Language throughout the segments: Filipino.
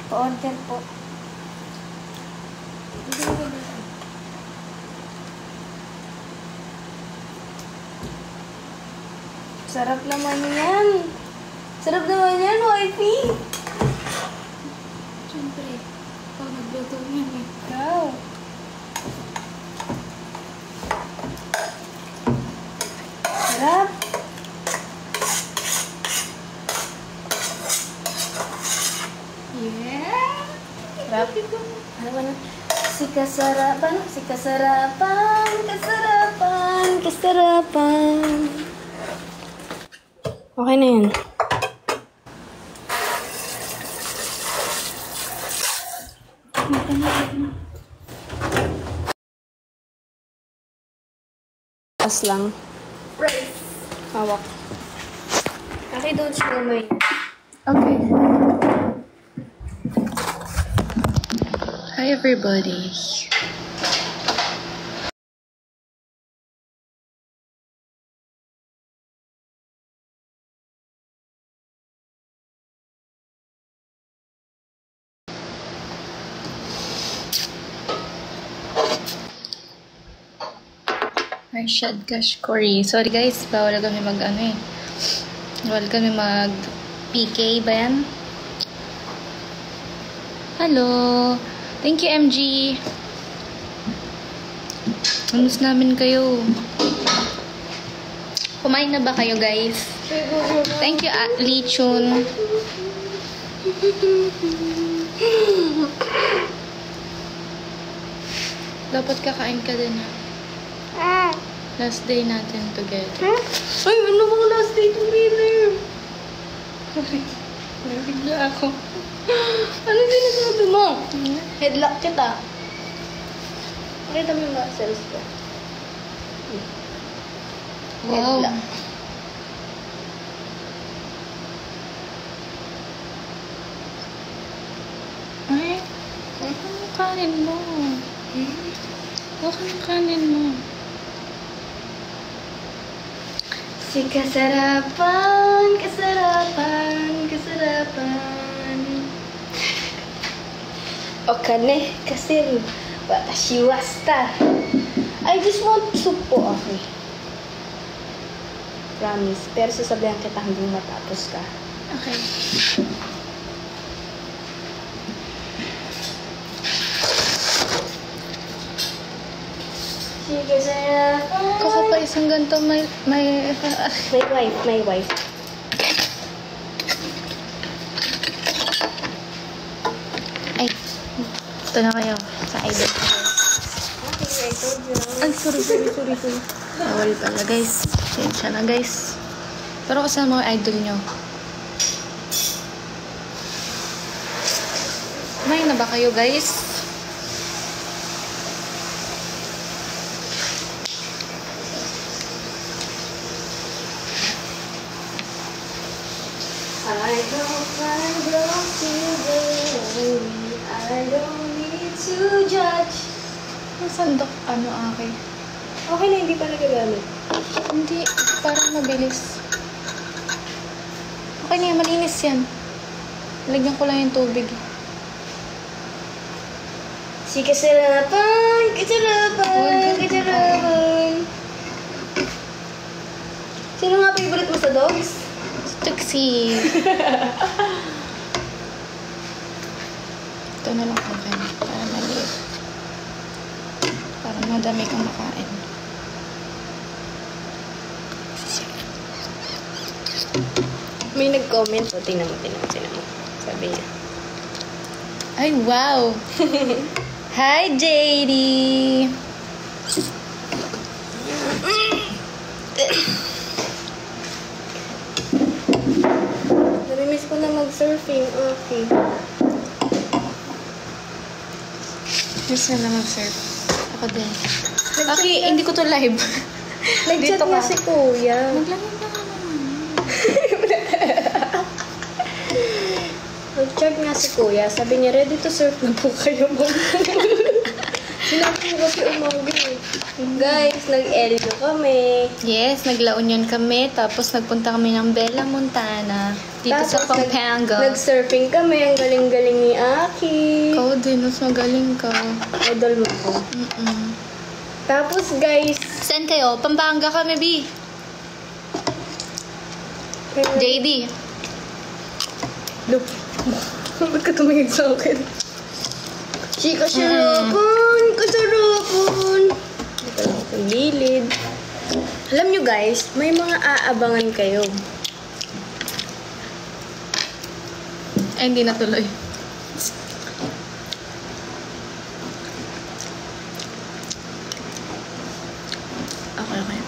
Pa-order po. Sarap naman yan. Sarap naman yan, wifey. Siyempre, pag nagluto niyan eh. Wow. Sarap. Yeah! Sarap. Ano ba na? Si kasarapan, si kasarapan, kasarapan, kasarapan. Okay na yan. As lang. Right. Hawak. Okay, doon siya may. Okay. Hi everybody. Arshad Kashkori. Sorry guys, bawal kami mag bawal kami mag PK ba yan? Hello! Thank you, MG! Amus namin kayo. Kumain na ba kayo, guys? Thank you, Lee Chun. Dapat kakain ka din, ha? Last day natin together. Ay, ano bang last day together? Sorry. Nabigla ako. Ano sinasabi mo? Headlock kita. Pakita mo yung muscles ko. Wow. Headlock. Ay, baka yung kanin mo. Baka yung kanin mo. Si kasarapan, kasarapan, kasarapan. Okane, kasi watashi wasta. I just want soup po, okay. Promise. Pero sasabihan kita hanggang matapos ka. Okay. Si kasarapan. Kako pa isang ganito may My wife. Ay, ito na kayo sa idol. Okay, I told you. Ay, sorry. Bawal pala, guys. Sensya na, guys. Pero kasama mga idol nyo. Kumain na ba kayo, guys? I don't find love today. I don't need to judge. Ang sandok, akin? Okay na, hindi pa nagagamit. Hindi, parang mabilis. Okay na yan, malinis yan. Lagyan ko lang yung tubig. Si kasarapan, kasarapan, kasarapan. Sino nga favorite mo sa dogs? Tuxi. Ito na lang akin. Para maliit. Para madami kang makain. May nag-comment. O, tingnan mo. Sabi niya. Ay, wow! Hi, JD! Namimiss ko na mag-surfing. Okay. Miss na lang mag-surf. Ako din. Okay, hindi ko to live. Nag-chat Dito nga ka. si Kuya. Maglangin na ka naman. Nag-chat nga si Kuya. Sabi niya, ready to surf na po kayo, mom. Sinabi ko kasi umaga eh. Guys, nag-Elio kami. Yes, nagla Union kami. Tapos nagpunta kami ng Bella Montana. Dito sa Pampanga. Nag-surfing kami. Ang galing-galing ni Aki. Ikaw din, mas magaling ka. Idol mo ko. Tapos guys, Saan kayo? Pampanga kami, B. JD. look. Ba't ka tumingin sa akin? Chika, kasarapan! Kasarapan! Ito lang sa gilid. Alam nyo guys, may mga aabangan kayo. Ay, hindi natuloy. Okay, okay.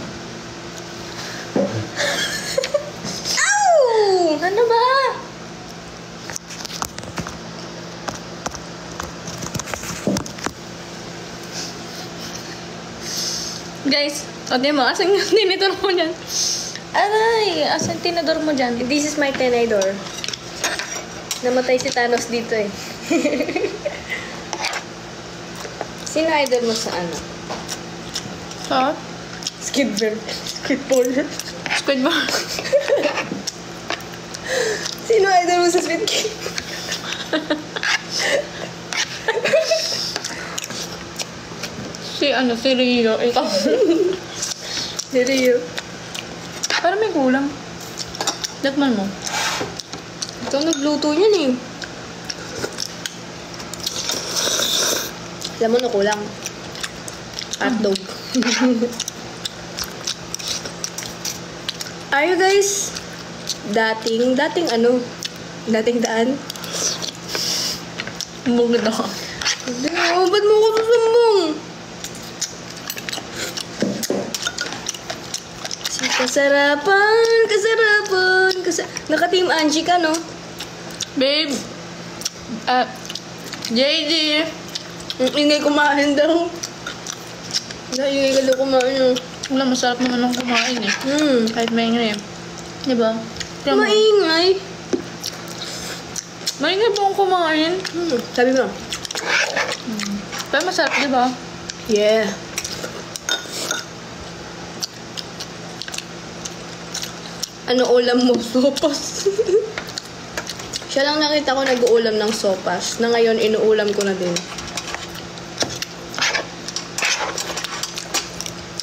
Ow! Ano ba? Guys, o di mo, asan yung tinidor mo dyan? Aray, asan tinidor mo dyan? This is my tenedor. Namatay si Thanos dito eh. Sino idol mo sa ano? Ha? Squidball. Squidward. Sino idol mo sa Squid Game? Si Rio. Ikaw. Si Rio. Parang may kulang. Datman mo. Ikaw nagluto niyan eh. Alam mo na kulang. Hotdog. Are you guys dating ano? Dating daan? Bugod ako. Hindi, ba't mo ko susumbong? Kasarapan, Naka-team Angie ka, no? Babe. JD. Ang ingay kumain daw. Ingay ka daw kumain. Wala, masarap naman ang kumain eh. Kahit maingay. Diba? Maingay. Maingay po ang kumain. Sabi mo. Pero masarap, diba? Yeah. Ano ulam mo? Sopas. Siya lang nakita ko nag-uulam ng sopas na ngayon inuulam ko na din.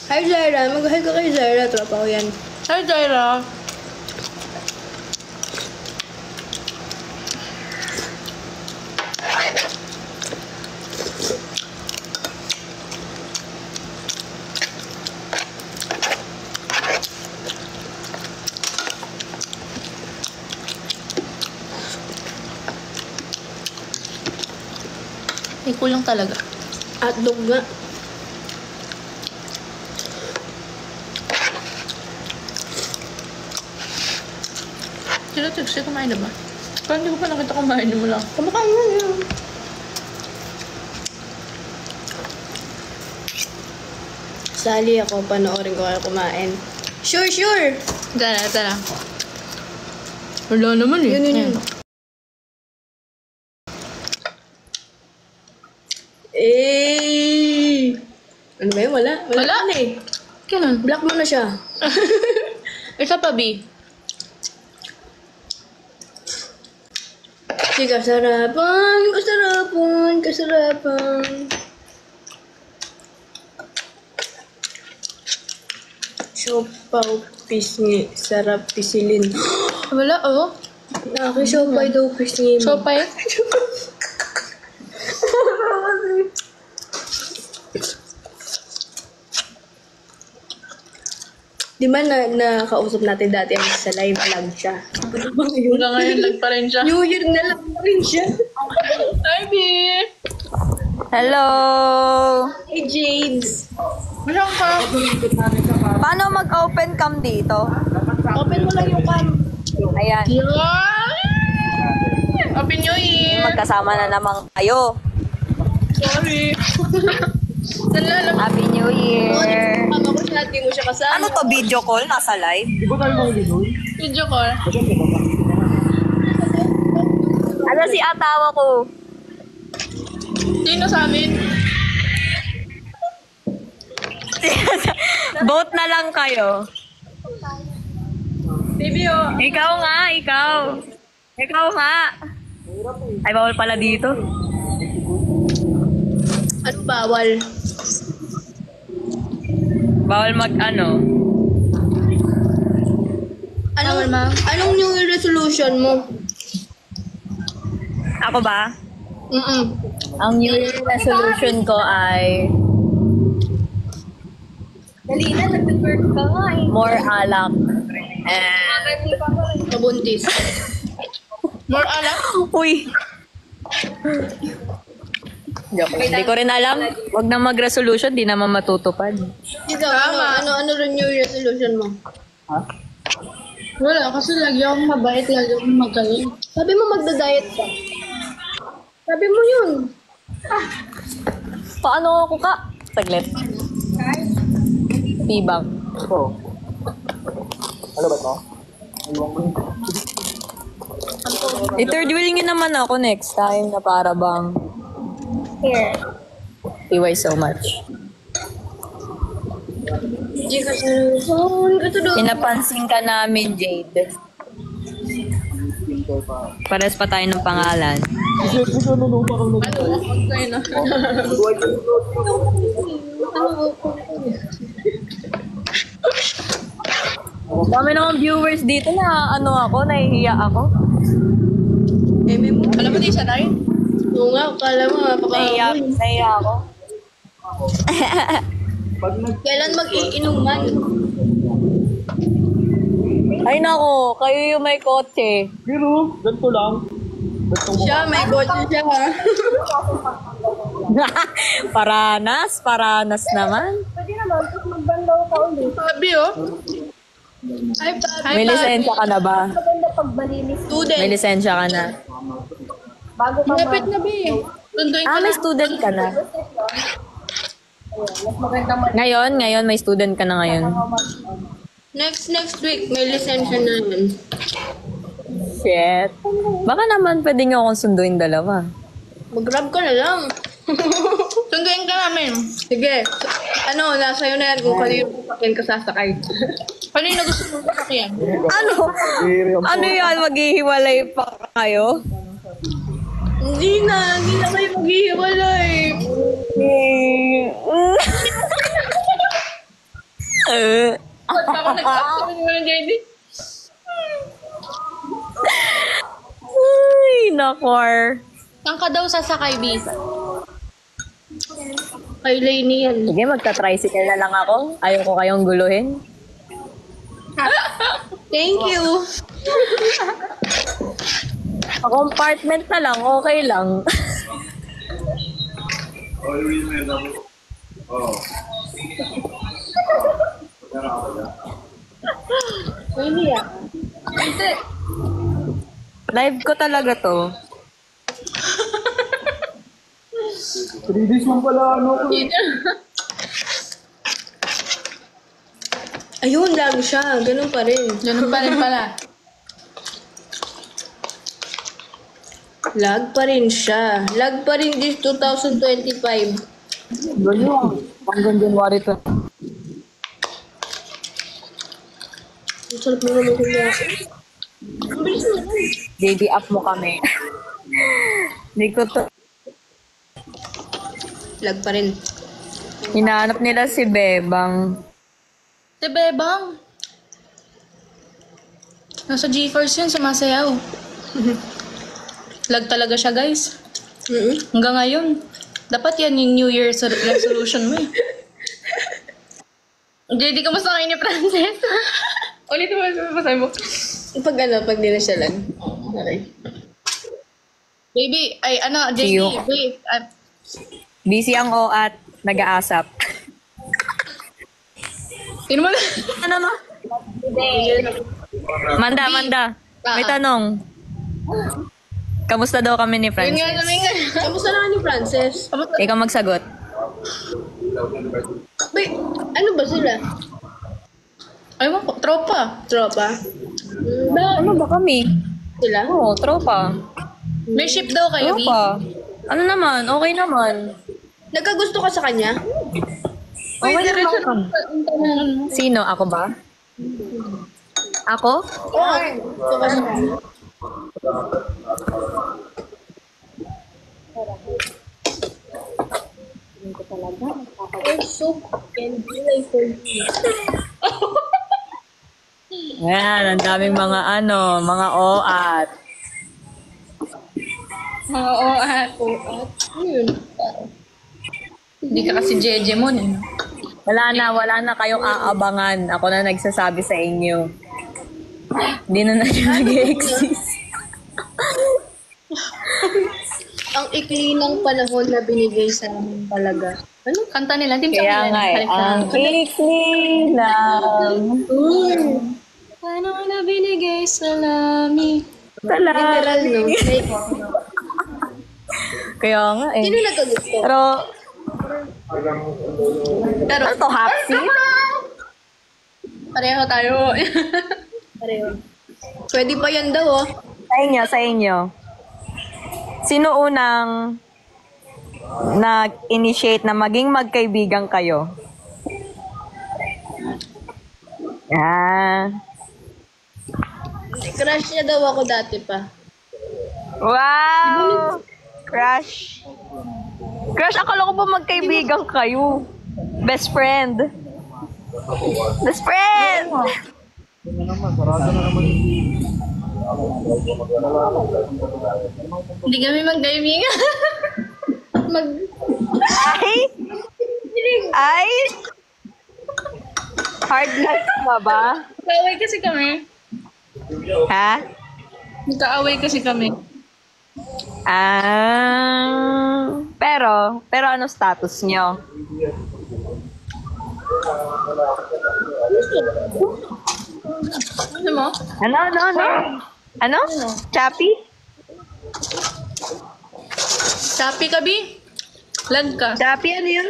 Hi Zaira, mag-hi ka kay Zaira, tropa ko yan. Hi, Jaira. May kulang talaga. Hotdog nga. Sila Tixie, kumain na ba? Parang hindi ko pa nakita kumain mo lang. Kumakain na yun. Sali ako, panoorin ko kayo kumain. Sure. Tara. Wala naman eh. Yun. Eh! Ano ba yun? Wala Wala. na eh. Kailan? Block mo na siya. Isa pa, B. Sige, kasarapan. Siopaw, pisngi, sarap pisilin. Wala, oh. Nakakisiopay daw pisngi mo. Sopay? Di ba nakausap natin dati ang sa live vlog siya? Ano ba ngayon? Hanggang ngayon lang pa rin siya. New Year na lang pa rin siya. Hi, B. Hello! Hey, James. Masang ka. Paano mag-open cam dito? Open mo lang yung cam. Ayan, Happy New Year. magkasama na naman kayo. Sorry. Nalala. Happy New Year! Ano ko siya, di mo siya kasama. Ano to, video call? Nasa live? Video call. Ano si atawa ko? Sino sa amin? Vote na lang kayo. Baby, oh. Ikaw nga, ikaw. Ikaw nga. Ay, bawal pala dito. Ano bawal? Bawal Anong New Year resolution mo? Ako ba? Mm-mm. Ang New Year resolution ko ay Dali na, nag-birth ka nga eh. more alak. And... Mabuntis. More alak? Uy! Hindi ko rin alam. Huwag na mag-resolution, di naman matutupad. Ikaw, ano rin New Year resolution mo? Wala, kasi lagi akong mabait, lagi akong magaling. Sabi mo magda-diet ka. Sabi mo yun. Paano ako ka? Saglit. Tibang. Ano ba to? I-third wheeling naman ako next time na para bang Here. iway so much. Hindi ka ito doon. Pinapansin ka namin, Jade. Pares pa tayo ng pangalan. Dami naman viewers dito na nahihiya ako. Eme mo. Alam mo di siya tayo? Oo nga, kala mo Nahihiya ako. Kailan mag-iinuman? Ay nako, kayo yung may kotse. Pero, ganito lang. Siya, may kotse siya ha. Paranas naman. Sabi oh. May lisensya ka na ba? Student. May lisensya ka na. Lapit na be. Tunduin ka May na. student ka na. Ngayon may student ka na ngayon. Next week, may lisensya na yun. Shit. Baka naman pwede nyo akong sunduin dalawa. Mag-grab ka na lang. Sunduin ka namin. Sige. Nasa iyo na yan kung kanino sasakyan ka sasakay. Kanino gusto mo sasakyan? Ano yan? Maghihiwalay pa kayo? Hindi na kayo maghihiwalay. Ba't pa ako nag-accident mo ng JD? Uy, nakor. Saan ka daw sasakay, B? Kay Lainey yan. Sige, magta-tricycle na lang ako. Ayoko kayong guluhin. Thank you. Compartment na lang, okay lang. Lainey ah. Live ko talaga to. 3 days lang pala, Ayun, lag siya. Ganun pa rin. Ganun pa rin pala. Lag pa rin siya. Lag pa rin this 2025. Ganyan. Hanggang January 20. Ang sarap mo naman kung ang bilis mo naman. JD up mo kami. Hindi ko to. Lag pa rin. Hinahanap nila si Bebang. Si Bebang. Nasa GeForce yun, sumasayaw. Lag talaga siya, guys. Hanggang ngayon. Dapat yan yung New Year's resolution mo eh. JD, kamusta kayo ni Frances? Ulit mo, masabi mo. Pag di na siya lag. Okay. Baby, JD, Iyo. wait. Busy ang O at nag-aasap. Sino mo na? Ano no? Manda. May tanong. Kamusta daw kami ni Yun Francis? nga namin nga. Kamusta naman ni Frances? Ikaw magsagot. Wait, ano ba sila? Ewan ko, tropa. Tropa? Ano ba kami? Sila? Oo, tropa. May ship daw kayo, B. Tropa. Ano naman? Okay naman. Nagkagusto ka sa kanya? Uy, Okay diretso lang. na ang tanong mo. Sino? Ako ba? Ako? Oh, ito ka siya. Oh, soup and gulay for you. Ayan, ang daming mga mga oat. Oo, at. Yun. Hindi ka kasi Jeje mo, eh. Wala na kayong aabangan. Ako na nagsasabi sa inyo. Hindi na nag-exist. Ang ikli ng panahon na binigay sa amin talaga. Ano? Kanta nila, Team Kaya Sakila. nga eh, ang ikli lang. Paano na binigay sa lami? Literal, no? Like, Kaya nga eh. sino nagkagusto? Pero, Pero, ano to, Hapsi? Pareho tayo. pareho. Pwede pa yan daw, oh. Sa inyo. Sino unang nag-initiate na maging magkaibigan kayo? Ah. Crush niya daw ako dati pa. Wow! Crush. Crush, akala ko ba magkaibigan kayo? Best friend. Best friend! Hindi kami magkaibigan. Ay! Ay! Hard luck ka ba? Nagkaaway kasi kami. Ha? Nagkaaway kasi kami. Pero ano status nyo? Ano mo? Ano? Chappy? Sapi ka, Bi? Lag ka. Chappy, ano yun?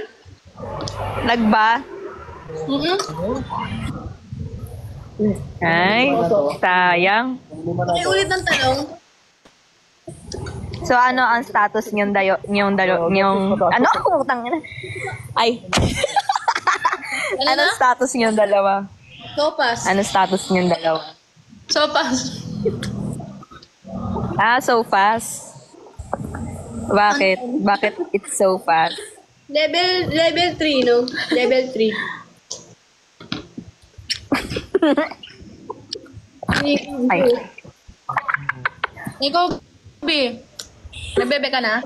Nagba? Ay, sayang. Pakiulit ng tanong. So, ano ang status niyong ano? Putang ina. Ay. Ano status niyong dalawa? Sopas. Ano status niyong dalawa? Sopas. So fast. Bakit? Bakit it's so fast? Level 3, no? Level 3. Ay. Ikaw, Bi. Nagbebe ka na?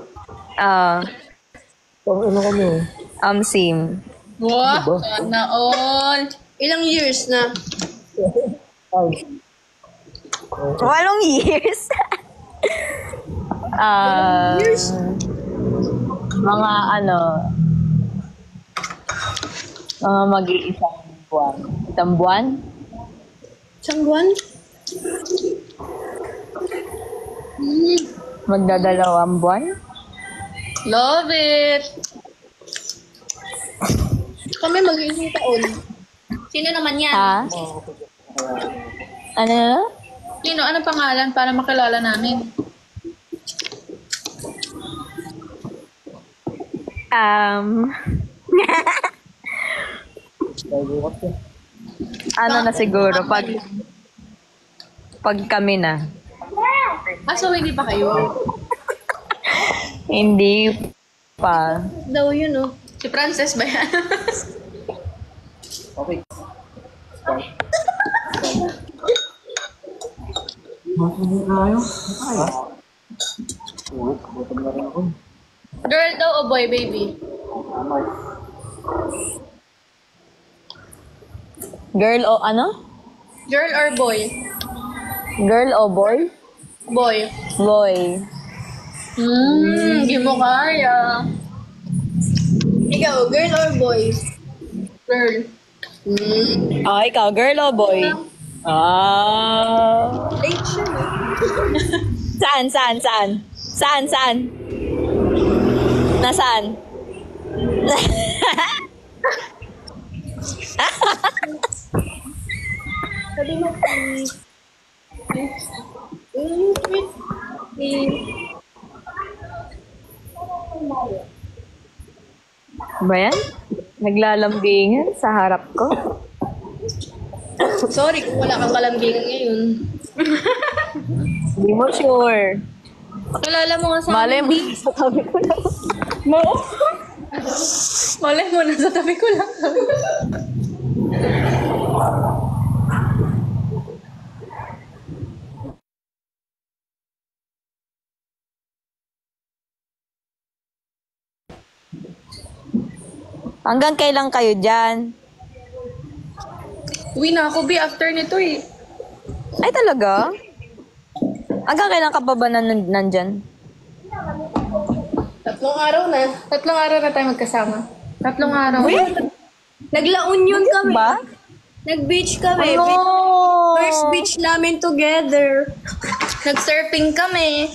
Same. Wow, sana all. Ilang years na? Walong years. Mga mga mag-iisang buwan. Isang buwan? Isang buwan? Magdadalawang buwan? Love it. Kami mag-iisang taon. Sino naman yan? Ha? Ano? Sino? Anong pangalan para makilala namin? Ano na siguro pag kami na. So hindi pa kayo? Hindi pa. Daw yun, no? Si Frances ba yan? Girl daw o boy, baby? Girl o ano? Girl or boy? Girl o boy? Boy. Boy. Hindi mo kaya. Ikaw, girl or boy? Girl. Ikaw, girl o boy? Late siya, no? Saan? Nasaan? Sabi mo, please. Ba yan? Naglalambingan sa harap ko. Sorry kung wala kang kalambingan ngayon. Hindi mo sure. Kilala mo nga sa Malay mo sa tabi ko lang. Malay mo na sa tabi ko lang. Hanggang kailan kayo dyan? Uwi na ako, after nito eh. Ay, talaga? Hanggang kailan ka pa ba nandyan? 3 araw na. 3 araw na tayo magkasama. 3 araw. Nagla Union kami. Ba? Nag-beach kami. Oh! First beach namin together. Nag-surfing kami.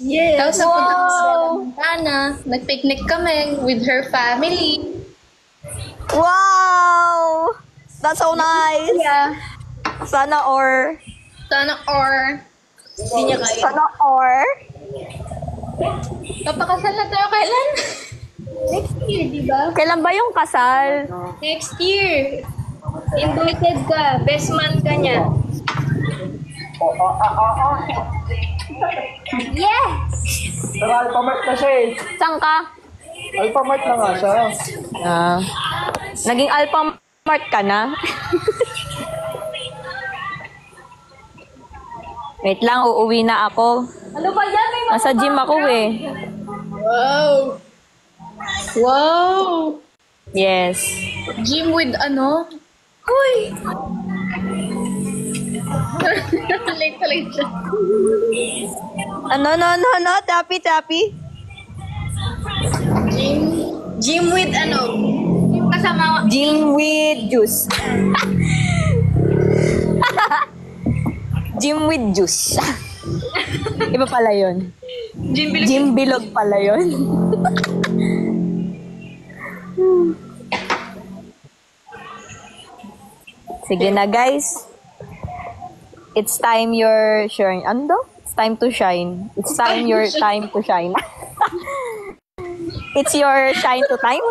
Yes. Tapos napunta kami sa Montana. Nag-picnic kami with her family. Wow! That's so nice! Yeah. Sana or... Hindi niya kaya. Sana or... Papakasal na tayo kailan? Next year, di ba? Kailan ba yung kasal? Next year. Invited ka. Best man ka niya. Yes! Pero Alphamart na siya eh. Saan ka? Alphamart na nga siya. Ah. Naging Alphamart ka na? Wait lang, uuwi na ako. Ano ba yan? May Nasa gym ako eh. Wow! Wow! Yes. Gym with ano? Uy! Late talaga siya. No. Tappy. Gym with ano? Kasama Gym with juice. Gym with juice. Iba pala yun. Gym bilog pala yun. Sige na guys. It's time your shine. Ano daw? It's time to shine. It's time your time to shine. It's your shine to time.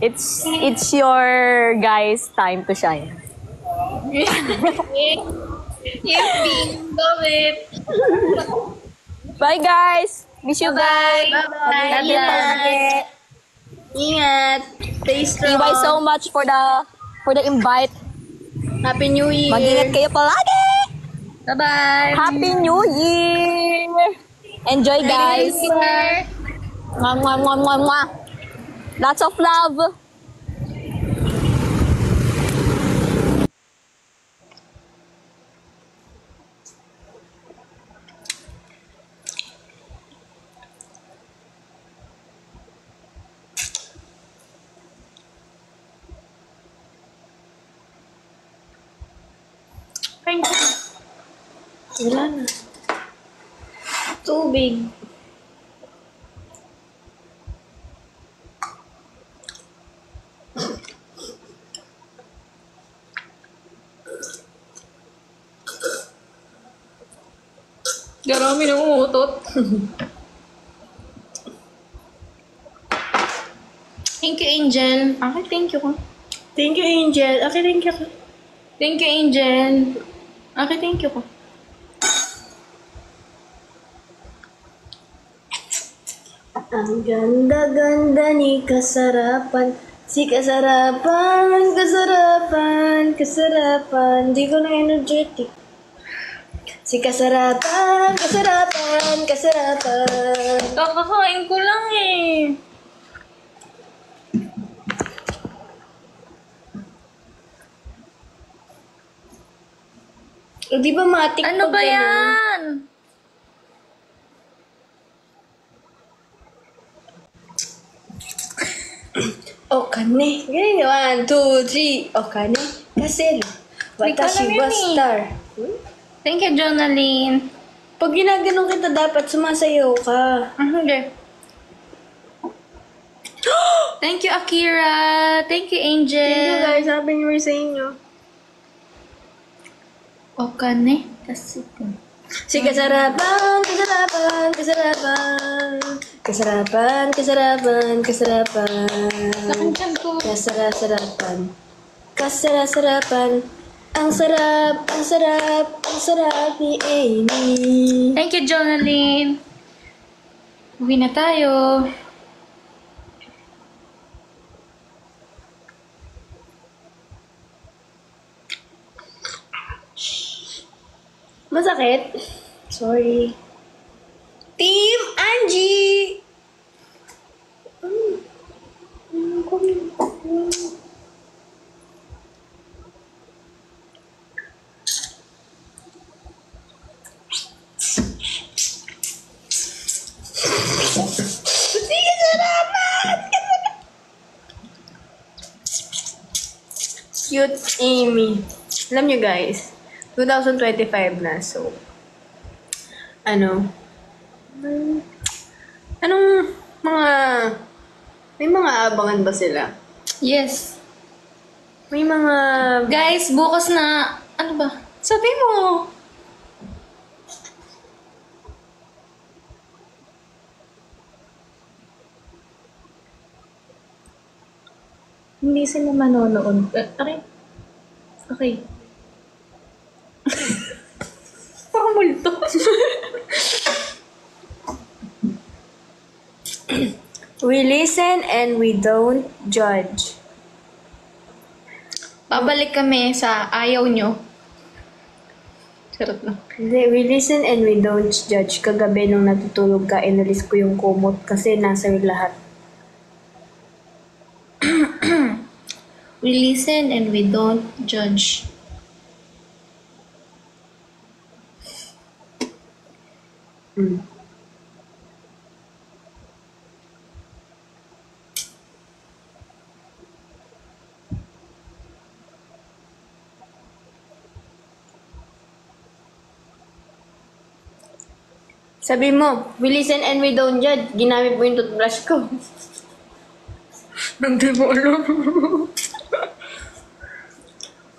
It's your guys time to shine. Love it! Bye guys. Miss you guys. Bye-bye! Ingat! Stay strong! Thank you so much for the invite. Happy New Year! Mag-ingat kayo palagi. Bye-bye! Happy New Year. Enjoy guys. Mwah, mwah, mwah, mwah, mwah. Lots of love. Wala na. Tubig. Garami ng umutot. Thank you, Angel. Okay, thank you ko. Thank you, Angel. Okay, thank you. Thank you, Angel. Okay, thank you ko. Ang ganda-ganda ni Kasarapan. Si Kasarapan, Kasarapan, Kasarapan. Di ko na energetic. Si Kasarapan, Kasarapan, Kasarapan. Kakakain ko lang eh. O, di ba matik Ano ba yan? Okane. Ganyan. 1, 2, 3. Okane. Kasi, watashi Hindi ko wa alam yun eh. star. Thank you, Jonaline. Pag ginaganon kita, dapat sumasayaw ka. Hindi. Thank you, Akira. Thank you, Angel. Thank you guys. Happy New Year sa inyo. Okane. Kasi Si Kasarapan, Kasarapan, Kasarapan. Kasarapan, kasarapan, kasarapan. Nakantyan ko. Kasarasarapan. Kasarasarapan. Ang sarap, ang sarap, ang sarap ni Amy. Thank you, Jonalyn. Uwi na tayo. Masakit? Sorry. Team Angie! Sige, salamat! Cute Amy. Alam nyo guys, 2025 na, so, anong mga, may mga abangan ba sila? Yes. May mga, Guys, bukas na, ano ba? Sabi mo. Hindi sila manonood. Okay. Okay. Parang multo. we listen and we don't judge. Babalik kami sa ayaw nyo. Charot na. Hindi, we listen and we don't judge. Kagabi nung natutulog ka, inalis ko yung kumot kasi nasa lahat. We listen and we don't judge. Mm. Sabi mo, we listen and we don't judge. Ginamit mo yung toothbrush ko. Hindi mo alam.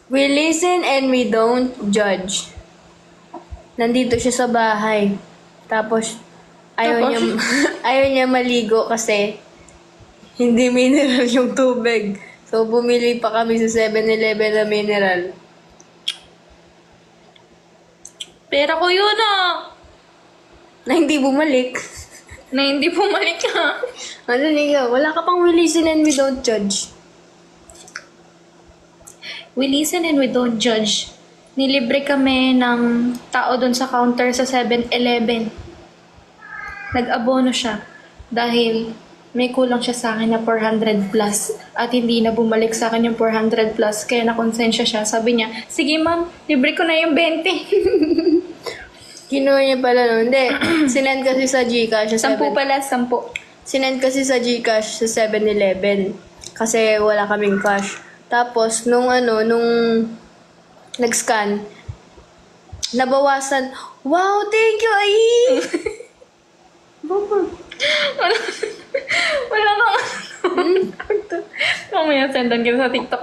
We listen and we don't judge. Nandito siya sa bahay. Tapos, ayaw niya maligo kasi hindi mineral yung tubig. So, bumili pa kami sa 7-Eleven na mineral. Pera ko yun ah. Na hindi bumalik. Na hindi pumalik ka. Ano niya? Wala ka pang we listen and we don't judge. We listen and we don't judge. Nilibre kami ng tao doon sa counter sa 7-Eleven. Nag-abono siya dahil may kulang siya sa akin na 400 plus at hindi na bumalik sa akin yung 400 plus kaya nakonsensya siya. Sabi niya, sige ma'am, libre ko na yung 20. Kinuha niya pala no? Hindi. Sinend kasi sa Gcash. 10 pala, 10. Sinend kasi sa Gcash sa 7-Eleven. Kasi wala kaming cash. Tapos, nung nag-scan, nabawasan. Wow, thank you, Ai! Wala kang mamaya sendan kita sa TikTok.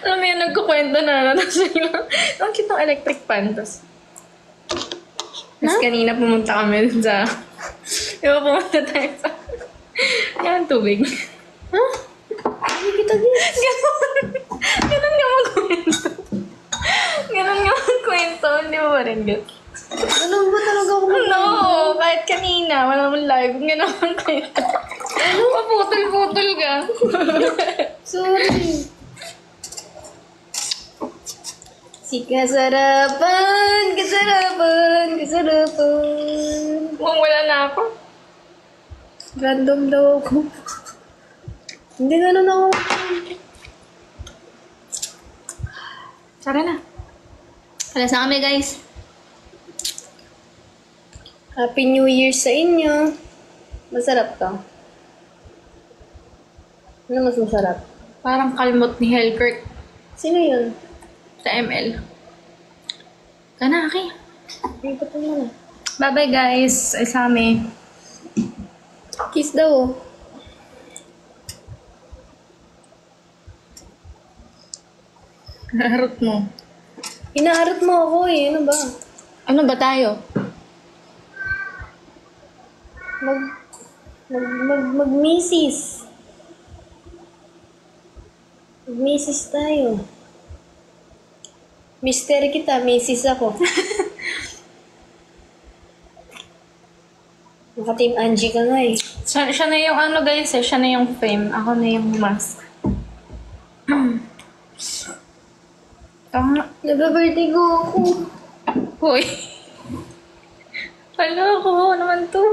Alam mo yung nagkukwento na ang cute ng electric pan. Tapos kanina pumunta kami dun sa pumunta tayo sa yan, tubig. Huh? Hindi kita gets. Ganun nga magkwento. Ganun nga magkwento. Hindi mo ba rin gets? Ganun ba talaga ako? No, kahit kanina, wala naman live. Ganun ang kwento. Paputol-putol ka. Sorry. Si kasarapan, kasarapan, kasarapan. Wala na ako. Random daw ako. Hindi ganun ako. Tara na. Alas na kami, guys. Happy New Year sa inyo. Masarap to. Ano mas masarap? Parang kalmot ni Helkert Sino yun? sa ML. Kana, okay. Ikot mo na. Bye-bye, guys. Ay sa amin. Kiss daw. Naharot mo. Inaarot mo ako eh. Ano ba? Ano ba tayo? Mag-misis. Mag-misis tayo. Mister kita, misis ako. Naka-team Angie ka nga eh. Siya na yung ano guys eh, siya na yung fame. Ako na yung mask. Tama. Nag-birthday ko ako. Hoy. Hala, ako naman to.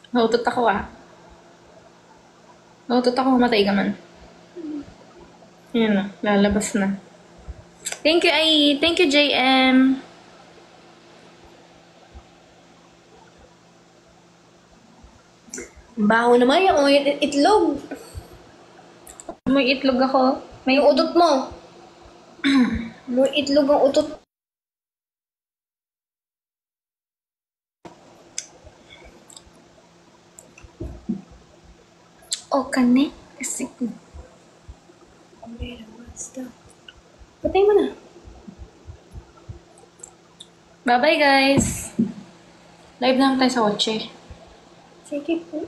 Nautot ako Nautot ako, matay ka man. Ayan na, lalabas na. Thank you, Ai. Thank you, JM. Baho naman yung itlog. May itlog ako. May Yung utot mo. May itlog ang utot. O kane. Kasi Patay mo na. bye-bye, guys. Live naman tayo sa kotse. Sige po.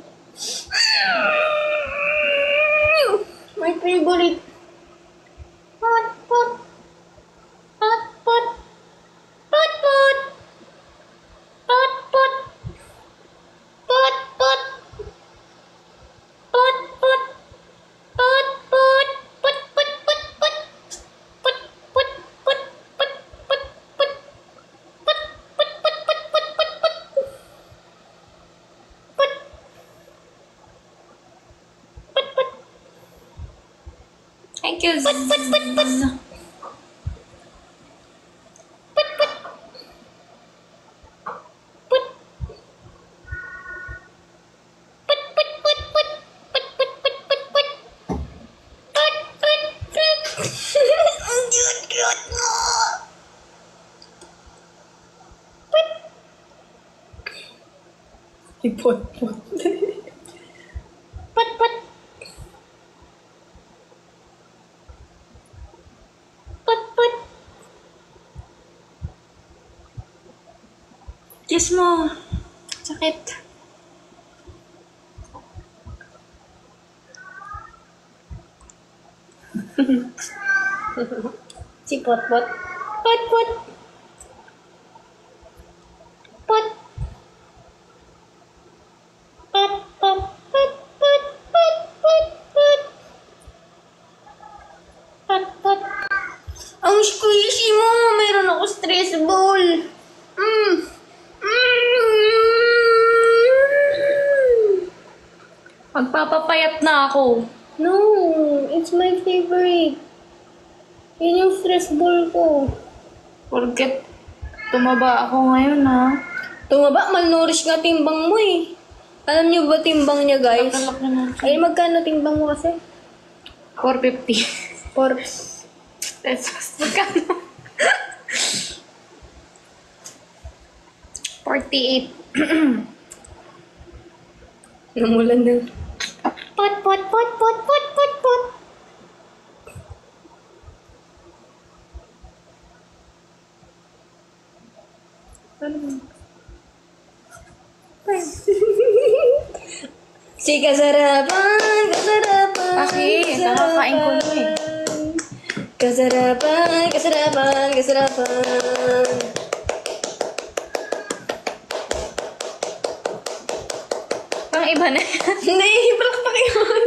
My favorite. Pot, pot. Pot, pot. Pot, pot. Pot, pot. Pot, pot. Pot, pot. Pot, pot. Pot, pot, pot, pot. Pot, pot, pot, pot, pot, pot. Pot, pot, pot, pot, pot, pot, pot. Pot. Thank you. Pot. Pot, pot. Pot, pot. Kiss mo. Sakit. Si pot, pot. Pot, pot. Pot. Pot, pot, pot, pot, pot, pot, pot. Pot, pot. Ang squishy mo! Meron ako stress ball. Magpapapayat na ako. No, it's my favorite. Yun yung stress ball ko. Porket tumaba ako ngayon, ha? Tumaba, malnourished nga timbang mo eh. Alam niyo ba timbang niya, guys? Kalak na natin. Ay, magkano timbang mo kasi? 450. For Pesos. Magkano? 48. namulan na. Pot, pot, pot, pot, pot, pot, pot. Si kasarapan, kasarapan. Bakit? Nakakain ko na eh. Kasarapan, kasarapan, kasarapan. Pang iba na yan. Hindi, palakpak yun.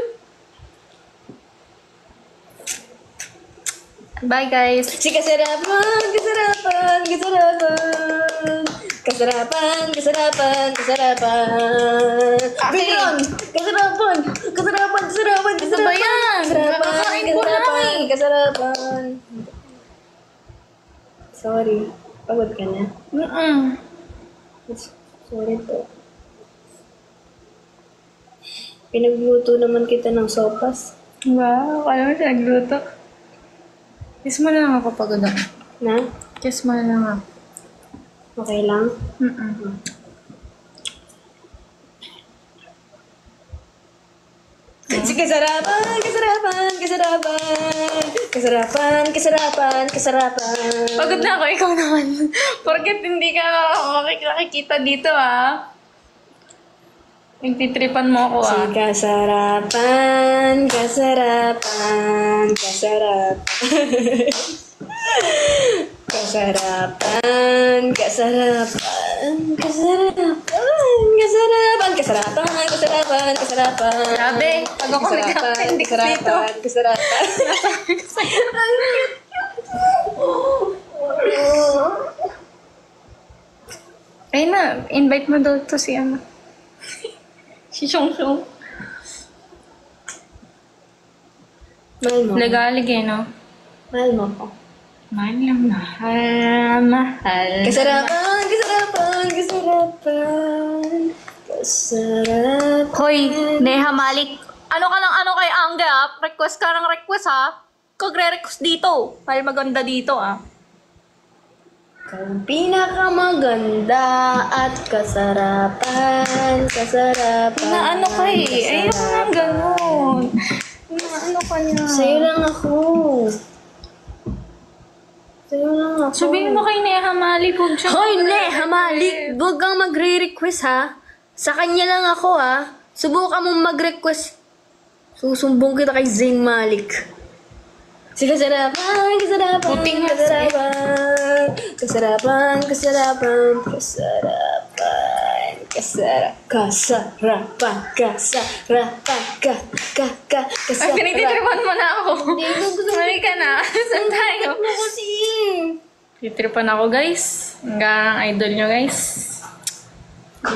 Bye, guys. Si kasarapan, kasarapan, kasarapan. Kasarapan, kasarapan, kasarapan. Background! Kasarapan! Kasarapan, kasarapan, Ano ba yan? Kasarapan, Nakakain ko lang kasarapan, eh. kasarapan. Sorry. Pagod ka na. Sorry po. Pinagluto naman kita ng sopas. Wow, alam mo siya nagluto. Kiss mo na lang ako pagod ako. Na? Kiss mo na lang ako. Okay lang? Si kasarapan, kasarapan, kasarapan. Kasarapan, kasarapan, kasarapan. Pagod na ako, ikaw naman. Porket hindi ka makikita dito, ah. Nagtitripan mo ako, ah. Kasarapan, kasarapan, kasarapan. Kasarapan, kasarapan, kasarapan, kasarapan, kasarapan, kasarapan, kasarapan. Grabe, pag ako nagkakandik dito. Kasarapan. Ayun na, invite mo daw to si ano. Si Shong Shong. Mahal mo. Legalig eh, no? Mahal mo ko. Mahal lang, mahal. Kasarapan, kasarapan, kasarapan, kasarapan. Hoy, Neha Malik. Ano ka lang ano kay Angga, ah? Request ka ng request, ha? Kagre-request dito. Dahil maganda dito, ah. Ang pinakamaganda at kasarapan, kasarapan. Na ano ka eh. Ayun na, ganun. Na ano ka niya. Sa'yo lang ako. Sa'yo lang ako. Sabihin mo kay Neha Malik, huwag siya. Hoy, Neha Malik! Huwag kang magre-request, ha? Sa kanya lang ako, ha? Subukan mong mag-request. Susumbong kita kay Zayn Malik. Si kasarapan, kasarapan, Puting nga kasarapan, kasarapan, kasarapan, kasarapan, kasarapan, kasarapan, Ay, pinagtitripan mo na ako. Hindi ko gusto. Mali ka na. Saan tayo? Ano kasi? Titripan ako, guys. Hanggang idol nyo, guys.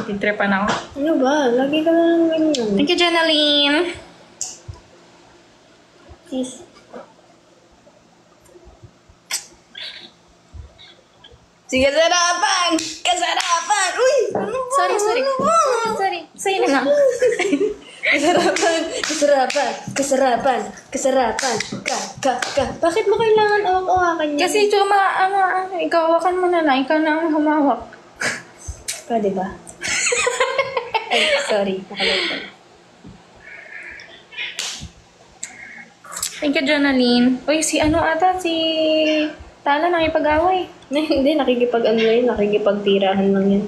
Titripan ako. Ano ba? Lagi ka na lang ganyan. Thank you, Jenaline. Please. Si kasarapan! Kasarapan! Uy! Ano ba? Sorry. Ano ba? Sorry. Sa'yo na nga. Kasarapan! Kasarapan! Kasarapan! Kasarapan! Bakit mo kailangan awak-awakan niya? Kasi Chuma, ikaw hawakan mo na lang. Ikaw na ang humawak. Pwede ba? Ay, sorry. Nakalimutan. Thank you, Jenaline. Uy, si Tala nakipag-away. Hindi, nakikipag-ano yun. Nakikipagtirahan lang yan.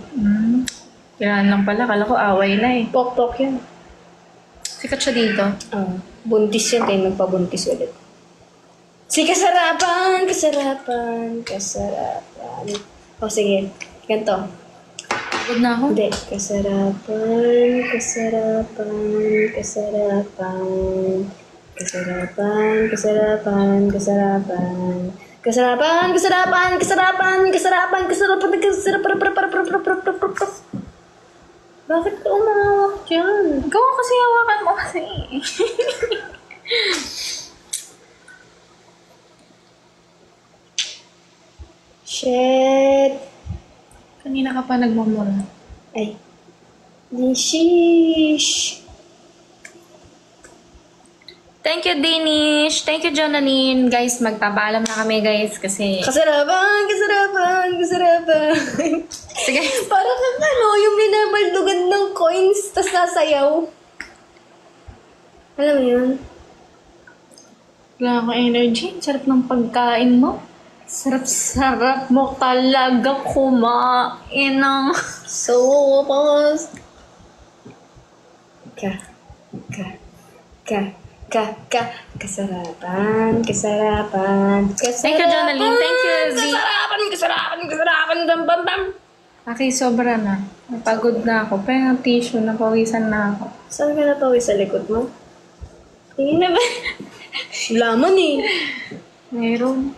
Kailangan lang pala. Kala ko away na eh. Pok-pok yan. Sikat siya dito. Buntis yan. Tayo nagpabuntis ulit. Si kasarapan! Kasarapan! Kasarapan. O, sige. Ganito. Pagod na ako. Hindi. Kasarapan, kasarapan, kasarapan, kasarapan, kasarapan, kasarapan, kasarapan, kasarapan, kasarapan, kasarapan, kasarapan, kasarapan, bakit ka umawak dyan? Ikaw kasi hawakan mo kasi. Shit. Kanina ka pa nagmamura. Ay. Sheesh. Thank you, Danish. Thank you, Jenaline. Guys, magpapaalam na kami, guys, kasi... Kasarapan, kasarapan, kasarapan. Sige. Parang yung binabaldugan ng coins, tas nasayaw. Alam mo yun? Wala akong energy. Sarap ng pagkain mo. Sarap-sarap mo talaga kumain ng... So, pause. Kasarapan, kasarapan, kasarapan. Thank you, Jenaline. Thank you, Z. Kasarapan, bam, bam, bam. Okay, sobra na. Napagod na ako. Pero ng tissue, napawisan na ako. Saan ka napawis sa likod mo? Tingin na ba? Laman eh. Meron.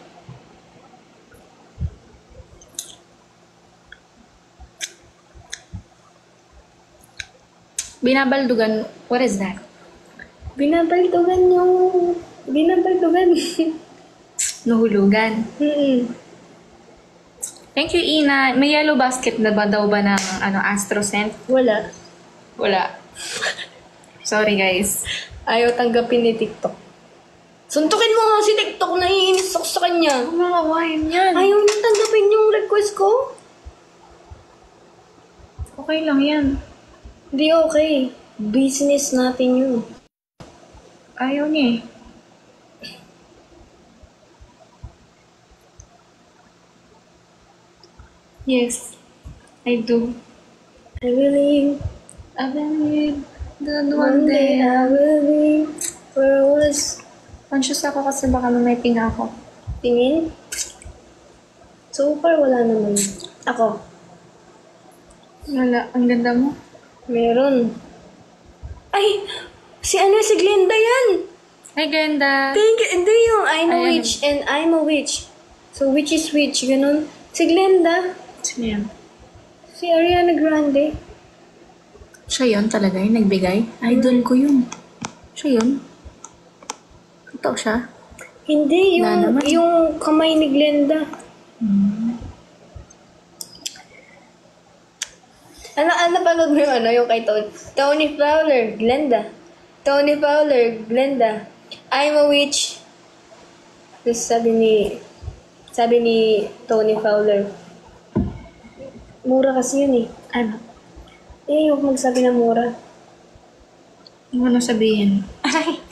Binabaldugan. What is that? Binabaldugan. Nuhulugan. Thank you, Ina. May yellow basket na ba daw ba ng Astrocent? Wala. Wala. Sorry, guys. Ayaw tanggapin ni TikTok. Suntukin mo nga si TikTok, naiinis ako sa kanya. Makawain yan. Ayaw niya tanggapin yung request ko. Okay lang yan. Hindi okay. Business natin yun. Ayaw niya eh. Yes, I do. I believe I believe that one day I will be where I was. Conscious ako kasi baka may tinga ako. Tingin? So far, wala naman. Ako, Wala, ang ganda mo. meron. Ay! Si Glenda yan! Hi, Glenda. Thank you. Hindi yung I'm a Ayan. witch and I'm a witch. So, which is which? Ganun. Si Glenda. Sino yan? Si Ariana Grande. Siya yun talaga yung nagbigay? Idol ko yun. Siya yun? Totoo siya? Hindi, Wala naman. yung kamay ni Glenda. Ano panood mo yung kay Tony? Tony Fowler, Glenda. Tony Fowler, Glenda. I'm a witch. Tapos sabi ni Tony Fowler, mura kasi yun eh. Ano? Yung magsabi na mura. Ano sabihin? Ay!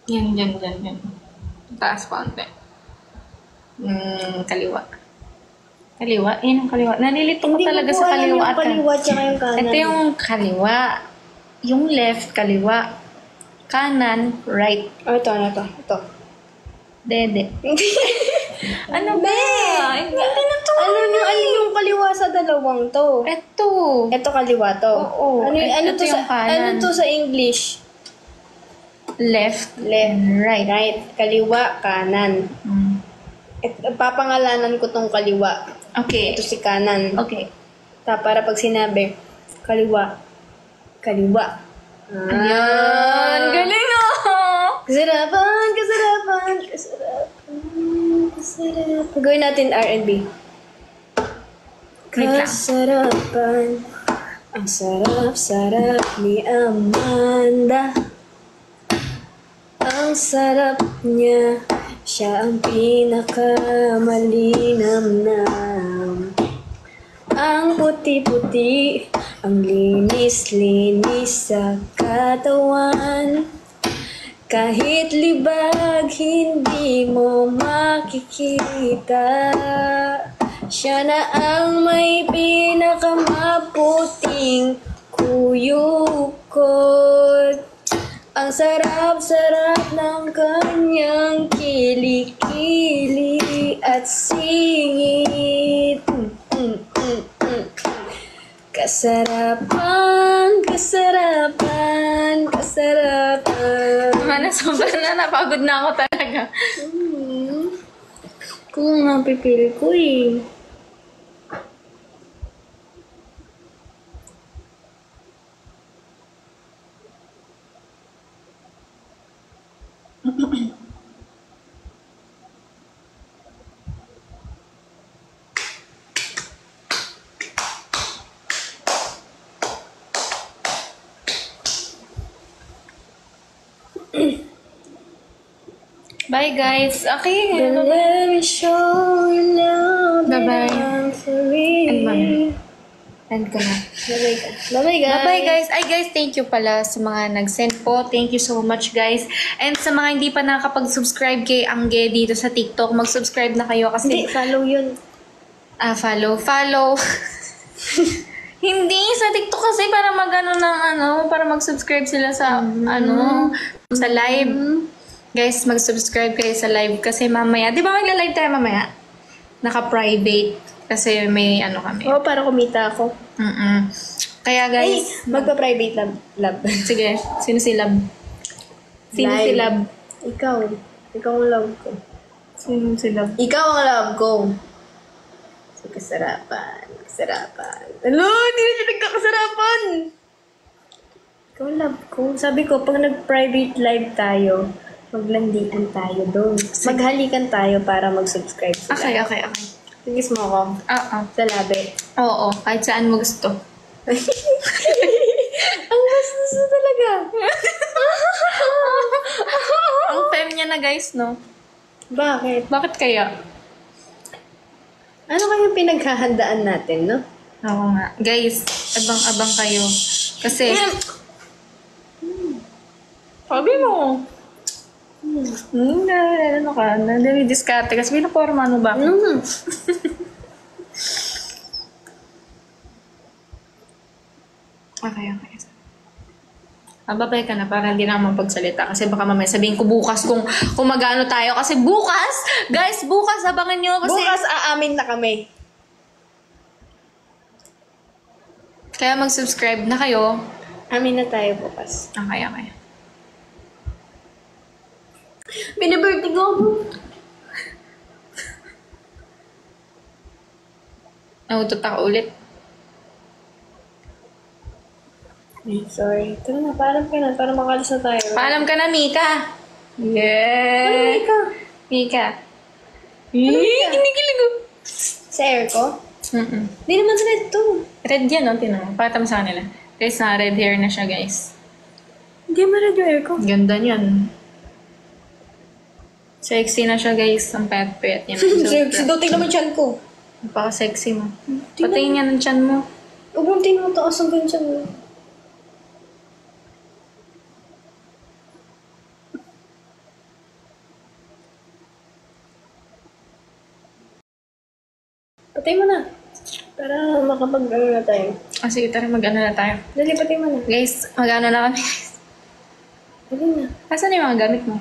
Yan. Taas konti. Kaliwa. Kaliwa? Yan ang kaliwa. Nalilito ko talaga sa kaliwa. Yung kaliwa tsaka yung kanan. Ito yung kaliwa. Yung left, kaliwa. Kanan, right. Oh, ito. Dede. Ano ba? Hindi na to. Ano yung kaliwa sa dalawang to? Ito. Ito kaliwa to. Oo. Ano Ito yung kanan. Ano to sa English? Left. Left, right. Kaliwa, kanan. Papangalanan ko tong kaliwa. Okay. Ito si kanan. Okay. Para pag sinabi, kaliwa. Ayan. Galing ah! Kasarapan. Gawin natin R&B. Wait lang. Kasarapan. Ang sarap-sarap ni Amanda. Ang sarap niya. Siya ang pinakamalinamnam. Ang puti-puti, ang linis-linis sa katawan. Kahit libag, hindi mo makikita. Siya na ang may pinakamaputing kuyukot. Ang sarap-sarap ng kanyang kilikili at singit. Kasarapan. Mana, sobrang na napagod na ako talaga. Kung nga pipili ko eh. Bye guys. Okay. Let me show you love Bye-bye. belongs to me. End mo na. End ko na. Bye-bye guys. Bye-bye guys. Ay guys, thank you pala sa mga nag-send po. Thank you so much guys. And sa mga hindi pa nakakapag-subscribe kay Angge dito sa TikTok, mag-subscribe na kayo Hindi, kasi... follow yun. Follow. Hindi, sa TikTok kasi para para mag-subscribe sila sa sa live. Guys, mag-subscribe kayo sa live kasi mamaya, di ba magla-live tayo mamaya? Naka-private kasi may kami. Oo, para kumita ako. Kaya Ay, guys, magpa-private lab. sige, sino si Lab? Sino si Live. Lab? Ikaw ang love ko. Sino si Lab? Ikaw ang love ko. So, kasarapan. Ano? Hindi na siya nagkakasarapan! Ikaw ang love ko. Sabi ko, pag nag-private live tayo, maglandian tayo doon. Maghalikan tayo para mag-subscribe sila. Okay. Tigis mo ako Oo. sa labi. Oo, kahit saan mo gusto. Ang bastos na talaga. Ang fem niya na guys, no? Bakit? Bakit kaya? Ano kayong pinaghahandaan natin, no? Oo nga. Guys, abang-abang kayo. Kasi, Sabi mo. Ano ka? Nadidiskarte kasi pinaporma mo ba? Okay. Babay ka na para hindi na mapagsalita kasi baka mamaya sabihin ko bukas kung magano tayo kasi bukas, guys, bukas abangan nyo kasi Bukas aamin na kami. kaya mag-subscribe na kayo. Amin na tayo bukas. Okay. Binibirthday ko ako. Nautot ako ulit. Sorry. Tara na, paalam ka na para makalis na tayo. Paalam ka na, Mika. Yeah. Ano, Mika. Kinikilig ko. Sa air ko? Di naman sa red to. Red yan, no? Tinan mo. Pakita mo sa kanila. Guys, na red hair na siya, guys. Hindi mo red yung air ko. Ganda niyan. Sexy na siya, guys. Ang pet-pet niya. Si Doting naman chan ko. Napaka-sexy mo. Patayin niya ng chan mo. Huwag mong tingin mo taas ang ganyan chan mo. Patay mo na. Para makapag-ano na tayo. Sige, tara, mag-ano na tayo. Dali, patay mo na. Guys, mag-ano na kami, guys. Dali na. Asan na yung mga gamit mo?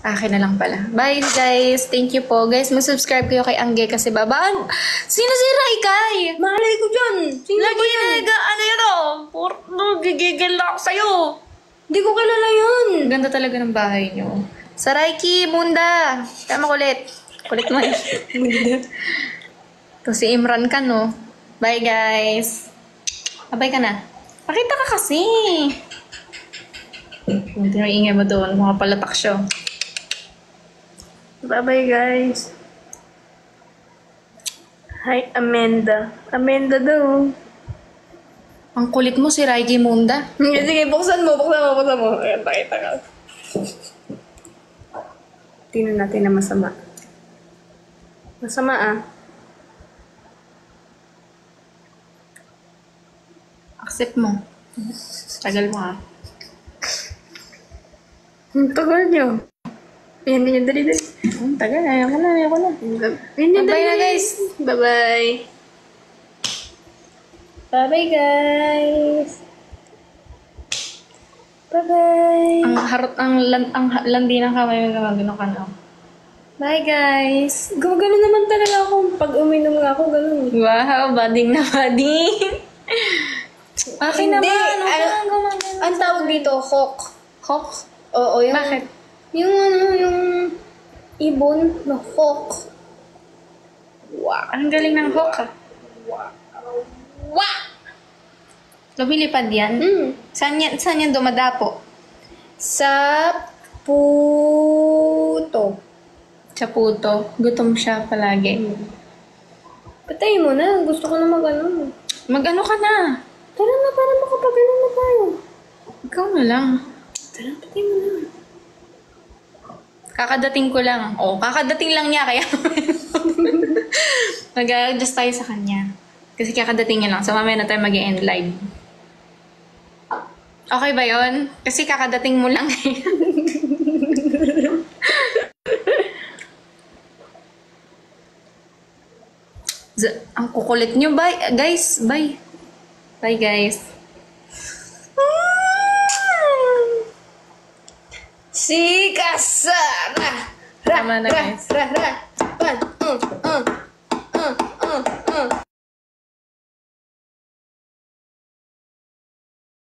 Akin na lang pala. Bye, guys. Thank you po. Guys, mag-subscribe kayo kay Angge kasi babaan. Sino si Raikay? Malay ko dyan. Sino Lagi ba yan? na ano yun gigigil na ako sa'yo. Hindi ko kilala yun. Ganda talaga ng bahay niyo. Sa Raiki, Munda. Tama kulit. Kulit mo eh. Ito si Imran ka, no? Bye, guys. Bye ka na. Pakita ka kasi. Hindi na ingay mo doon. Mga palatak siya. Bye-bye, guys. Hi, Amanda. Amanda daw. Ang kulit mo si Raiki Munda. Sige, buksan mo. Ayan, pakita ka. Tingnan natin na masama. Masama, ah. Accept mo. Tagal mo, ah. Ang tagal niyo. Ayan, ganyan, dali. Ang tagal. Ayoko na. Bye na, guys. Bye-bye. Bye-bye, guys. Bye-bye. Ang harot, ang landi ng kamay mo gumagano ka na. Bye, guys. Gumagano naman talaga ako. Pag uminom nga ako, ganun. Wow, bading na bading. Okay naman. Hindi, Gumagano. ang tawag dito, hawk. Hawk? Oo, yung... Bakit? Yung ibon na hawk. Wow. Ang galing ng hawk, ah. Wow! Lumilipad yan? Saan yan dumadapo? Sa puto. Sa puto. Gutom siya palagi. Patay mo na. Gusto ko na mag-ano. Mag-ano ka na? Tara na, para makapag-ano na tayo. Ikaw na lang. Tara, patay mo na. Kakadating ko lang. Kakadating lang niya, kaya mag-adjust tayo sa kanya. Kasi kakadating niya lang. So, mamaya na tayo mag-end live. Okay ba yon? Kasi kakadating mo lang. Ang kukulit nyo. Bye, guys. Bye. Bye, guys. Si Kasara. Tama na, guys. Ra.